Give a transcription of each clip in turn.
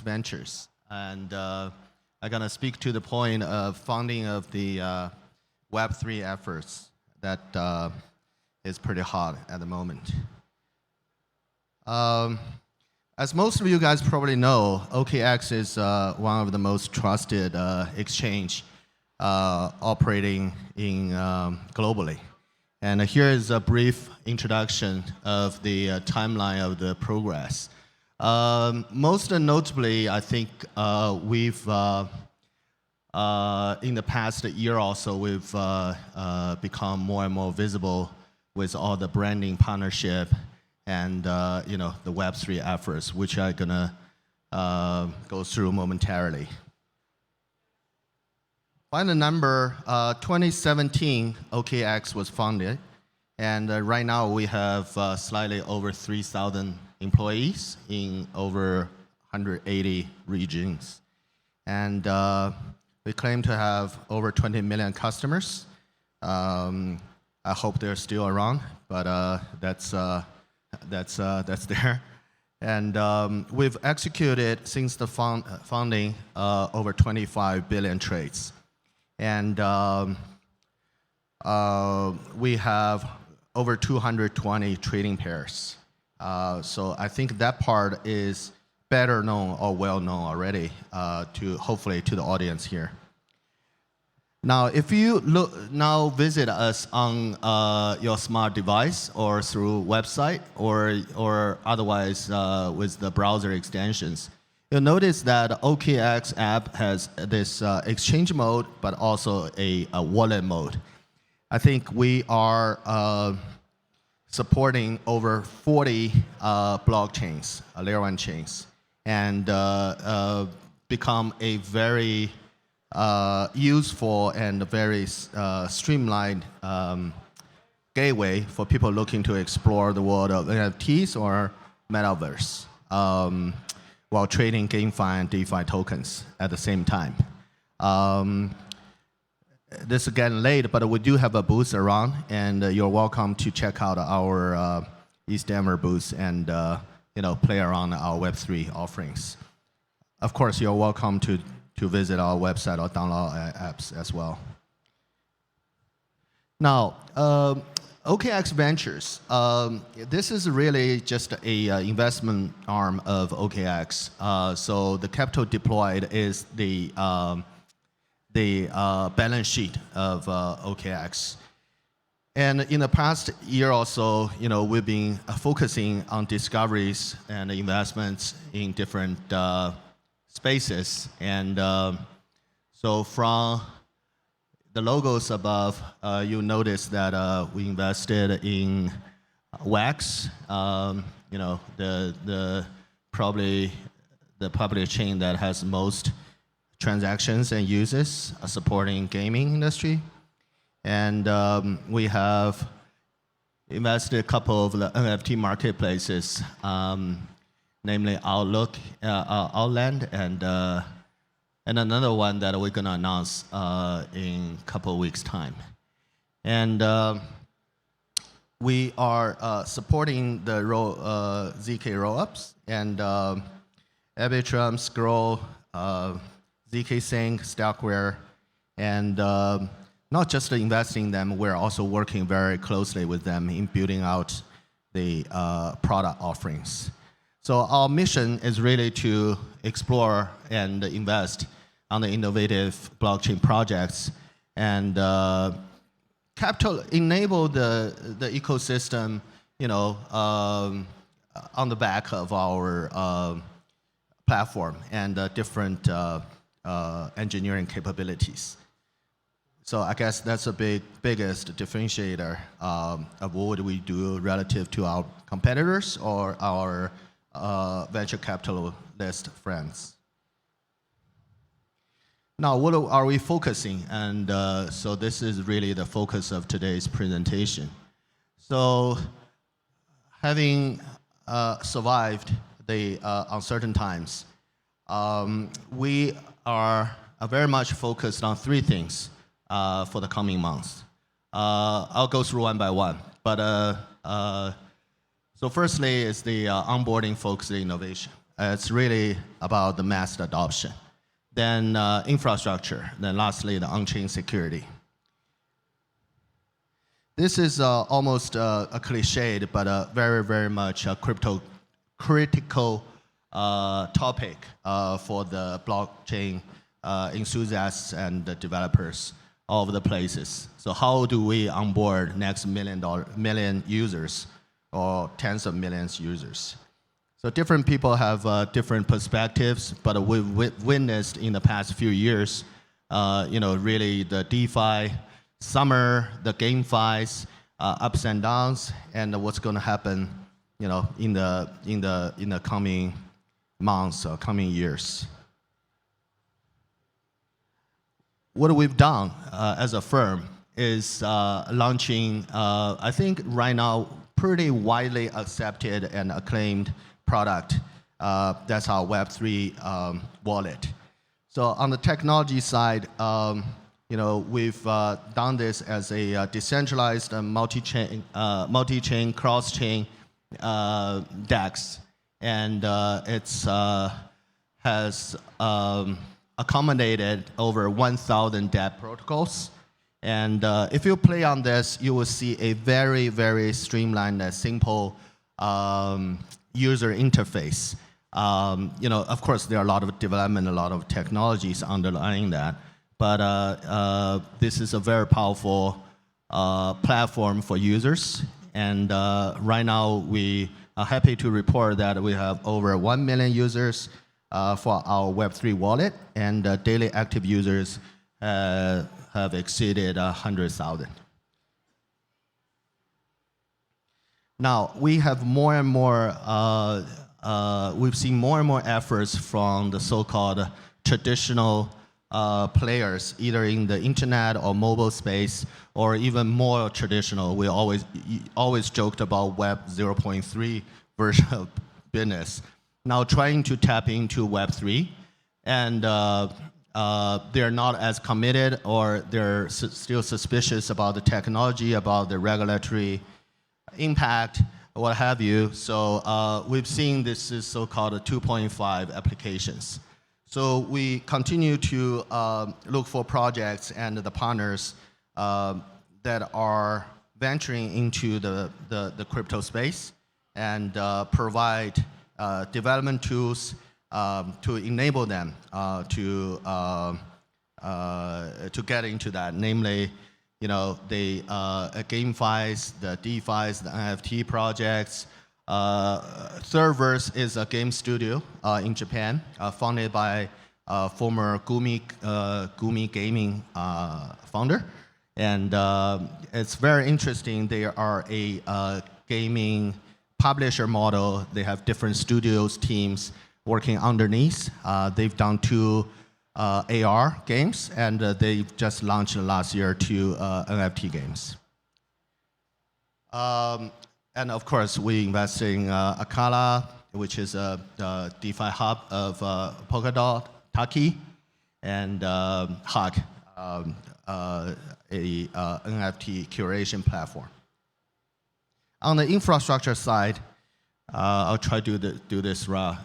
OKX Ventures, and I'm gonna speak to the point of funding of the Web3 efforts that is pretty hot at the moment. As most of you guys probably know, OKX is one of the most trusted exchange operating in globally. And here is a brief introduction of the timeline of the progress. Most notably, I think we've in the past year or so, we've become more and more visible with all the branding partnership and the Web3 efforts, which I'm gonna go through momentarily. Final number, 2017, OKX was founded, and right now we have slightly over 3,000 employees in over 180 regions. And we claim to have over 20 million customers. I hope they're still around, but that's there. And we've executed since the founding over 25 billion trades. And we have over 220 trading pairs. So I think that part is better known or well known already hopefully to the audience here. Now, if you visit us on your smart device or through website or otherwise with the browser extensions, you'll notice that OKEx App has this exchange mode, but also a wallet mode. I think we are supporting over 40 blockchains, layer 1 chains, and become a very useful and very streamlined gateway for people looking to explore the world of NFTs or metaverse while trading GameFi and DeFi tokens at the same time. This is getting late, but we do have a booth around, and you're welcome to check out our East Denver booth and play around our Web3 offerings. Of course, you're welcome to visit our website or download our apps as well. Now, OKX Ventures, this is really just a investment arm of OKX. So the capital deployed is the balance sheet of OKX. And in the past year or so, we've been focusing on discoveries and investments in different spaces. And so from the logos above, you notice that we invested in Wax, probably the public chain that has most transactions and users supporting gaming industry. And we have invested a couple of the NFT marketplaces, namely Outland and another one that we're gonna announce in a couple of weeks' time. And we are supporting the ZK rollups and Arbitrum, Scroll, ZK Sync, Stackware, and not just investing in them, we're also working very closely with them in building out the product offerings. So our mission is really to explore and invest on the innovative blockchain projects and enable the ecosystem, on the back of our platform and different engineering capabilities. So I guess that's the biggest differentiator of what we do relative to our competitors or our venture capitalist friends. Now, what are we focusing? And so this is really the focus of today's presentation. So having survived the uncertain times, we are very much focused on three things for the coming months. I'll go through one by one. But so firstly is the onboarding-focused innovation. It's really about the mass adoption. Then infrastructure. Then lastly, the on-chain security. This is almost a cliched, but very, very much a critical topic for the blockchain enthusiasts and the developers all over the places. So how do we onboard next million users or tens of millions users? So different people have different perspectives, but we've witnessed in the past few years, really the DeFi summer, the GameFi's ups and downs, and what's going to happen, in the coming months or coming years. What we've done as a firm is launching, I think right now, pretty widely accepted and acclaimed product. That's our Web3 wallet. So on the technology side, we've done this as a decentralized multi-chain, cross-chain DEX, and it's has accommodated over 1,000 DApp protocols. And if you play on this, you will see a very, very streamlined, simple user interface. Of course, there are a lot of development, a lot of technologies underlying that. But this is a very powerful platform for users. And right now, we are happy to report that we have over 1 million users for our Web3 wallet, and daily active users have exceeded 100,000. Now, we have more and more, we've seen more and more efforts from the so-called traditional players, either in the internet or mobile space, or even more traditional. We always joked about Web 0.3 version of business. Now trying to tap into Web3, and they're not as committed, or they're still suspicious about the technology, about the regulatory impact, what have you. So we've seen this is so-called 2.5 applications. So we continue to look for projects and the partners that are venturing into the crypto space and provide development tools to enable them to get into that, namely, the GameFi's, the DeFi's, the NFT projects. Servers is a game studio in Japan, founded by former Gumi Gaming founder. And it's very interesting. They are a gaming publisher model. They have different studios, teams working underneath. They've done 2 AR games, and they've just launched last year 2 NFT games. And of course, we invest in Akala, which is a DeFi hub of Polkadot, Taki, and Hug, a NFT curation platform. On the infrastructure side, I'll try to do this raw.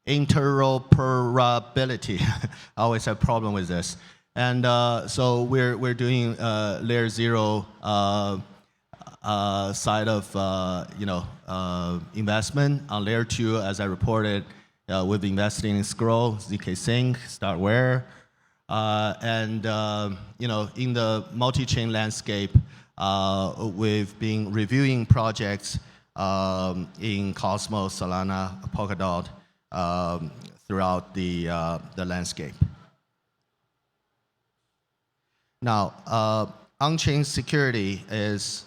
Interoperability. I always have a problem with this. And so we're doing layer 0 side of investment. On layer 2, as I reported, we've invested in Scroll, ZK Sync, Startware, and in the multi-chain landscape, we've been reviewing projects in Cosmos, Solana, Polkadot throughout the landscape. Now, on-chain security is,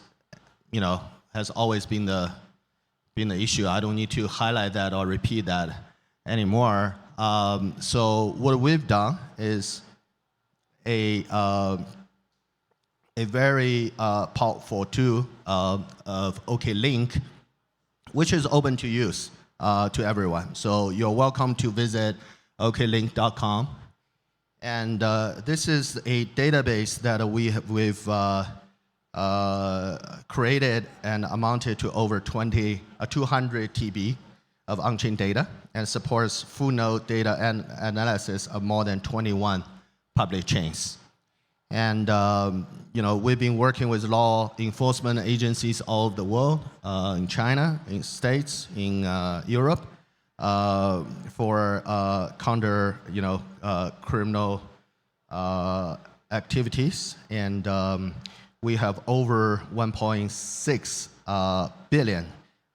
has always been the issue. I don't need to highlight that or repeat that anymore. So what we've done is a very powerful tool of OKLink, which is open to use to everyone. So you're welcome to visit OKLink.com. And this is a database that we've created and amounted to over 200 TB of on-chain data and supports full node data and analysis of more than 21 public chains. And we've been working with law enforcement agencies all over the world, in China, in States, in Europe, for counter criminal activities. And we have over 1.6 billion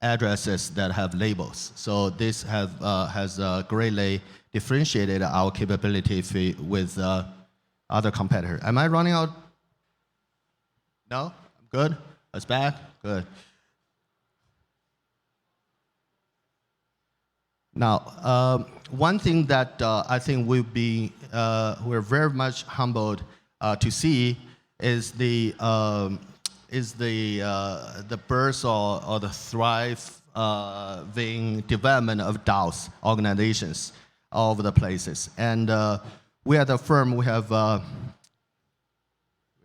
addresses that have labels. So this has greatly differentiated our capability with other competitors. Am I running out? No? I'm good? It's back? Good. Now, one thing that I think we're very much humbled to see is the birth or the thriving development of DAOs organizations all over the places. And we at the firm, we have, we're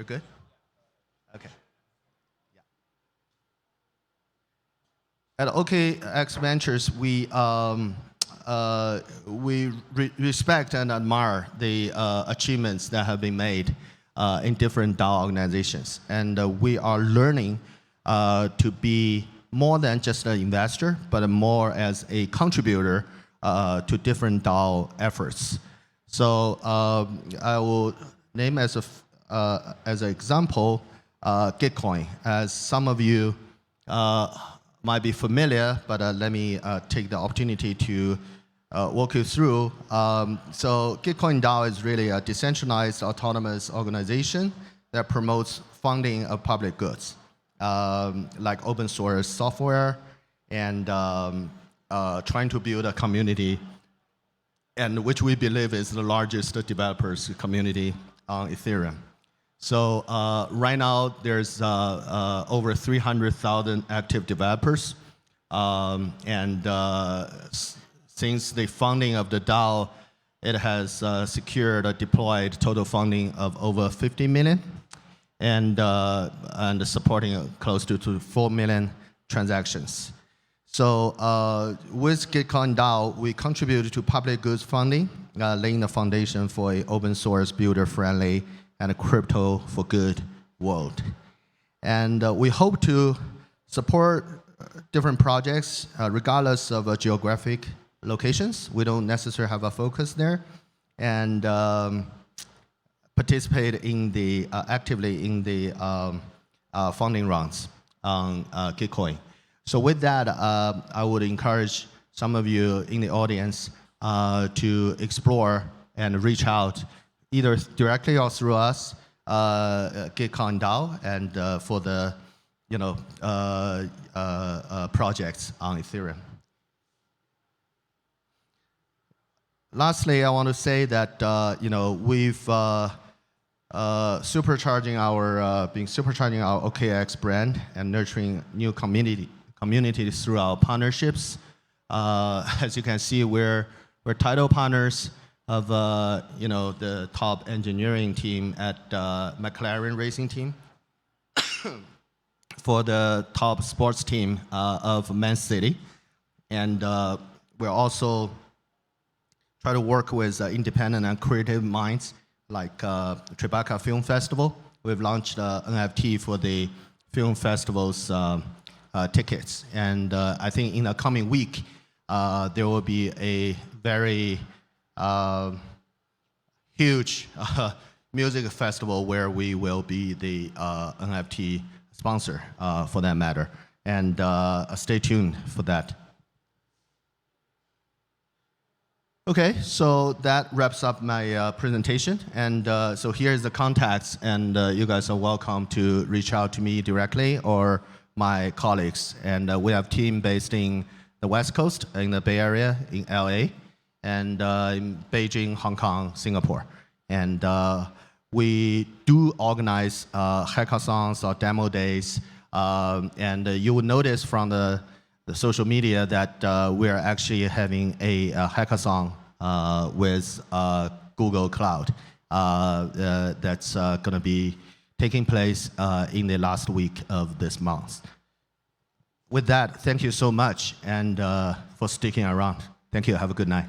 good? Okay. Yeah. At OKX Ventures, we respect and admire the achievements that have been made in different DAO organizations. And we are learning to be more than just an investor, but more as a contributor to different DAO efforts. So I will name as an example Gitcoin. As some of you might be familiar, but let me take the opportunity to walk you through. So Gitcoin DAO is really a decentralized autonomous organization that promotes funding of public goods, like open source software and trying to build a community, and which we believe is the largest developers community on Ethereum. So right now there's over 300,000 active developers, and since the founding of the DAO, it has secured or deployed total funding of over 50 million, and supporting close to 4 million transactions. So with Gitcoin DAO, we contribute to public goods funding, laying the foundation for an open source, builder-friendly, and a crypto for good world. And we hope to support different projects regardless of geographic locations. We don't necessarily have a focus there, and participate in the actively in the funding rounds on Gitcoin. So with that, I would encourage some of you in the audience to explore and reach out either directly or through us, Gitcoin DAO, and for the projects on Ethereum. Lastly, I want to say that we've supercharging our OKX brand and nurturing new communities through our partnerships. As you can see, we're title partners of the top engineering team at McLaren Racing Team, for the top sports team of Man City, and we're also try to work with independent and creative minds like Tribeca Film Festival. We've launched NFT for the film festival's tickets, and I think in the coming week there will be a very huge music festival where we will be the NFT sponsor for that matter, and stay tuned for that. Okay, so that wraps up my presentation, and so here's the contacts, and you guys are welcome to reach out to me directly or my colleagues. And we have a team based in the West Coast, in the Bay Area, in LA, and in Beijing, Hong Kong, Singapore. And we do organize hackathons or demo days, and you will notice from the social media that we are actually having a hackathon with Google Cloud that's going to be taking place in the last week of this month. with that, thank you so much and for sticking around. Thank you. Have a good night.